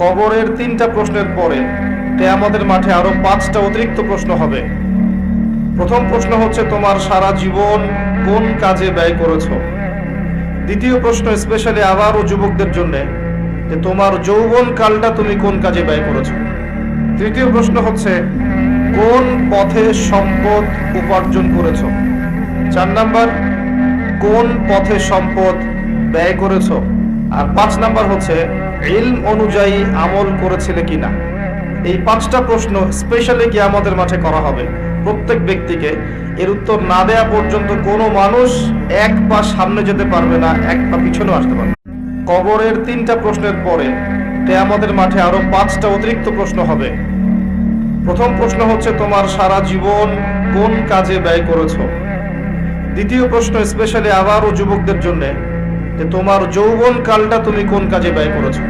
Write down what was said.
কবরের 3টা প্রশ্নের পরে কিয়ামতের মাঠে আরো 5টা অতিরিক্ত প্রশ্ন হবে। প্রথম প্রশ্ন হচ্ছে তোমার সারা জীবন কোন কাজে ব্যয় করেছো। দ্বিতীয় প্রশ্ন স্পেশালি আবারও যুবকদের জন্য, যে তোমার যৌবন কালটা তুমি কোন কাজে ব্যয় করেছো। তৃতীয় প্রশ্ন হচ্ছে কোন পথে সম্পদ উপার্জন করেছো। 4 নাম্বার, কোন পথে সম্পদ ব্যয় করেছো। আর 5 নাম্বার হচ্ছে ইলম অনুযায়ী আমল করেছিলে কিনা। এই 5টা প্রশ্ন স্পেশালি কিয়ামতের মাঠে করা হবে প্রত্যেক ব্যক্তিকে। এর উত্তর না দেয়া পর্যন্ত কোনো মানুষ এক পা সামনে যেতে পারবে না, এক পা পিছনেও আসতে পারবে। কবরের 3টা প্রশ্নের পরে কিয়ামতের মাঠে আরো 5টা অতিরিক্ত প্রশ্ন হবে। প্রথম প্রশ্ন হচ্ছে তোমার সারা জীবন কোন কাজে ব্যয় করেছো। দ্বিতীয় প্রশ্ন স্পেশালি আবারও যুবকদের জন্য, যে তোমার যৌবন কালটা তুমি কোন কাজে ব্যয় করেছো।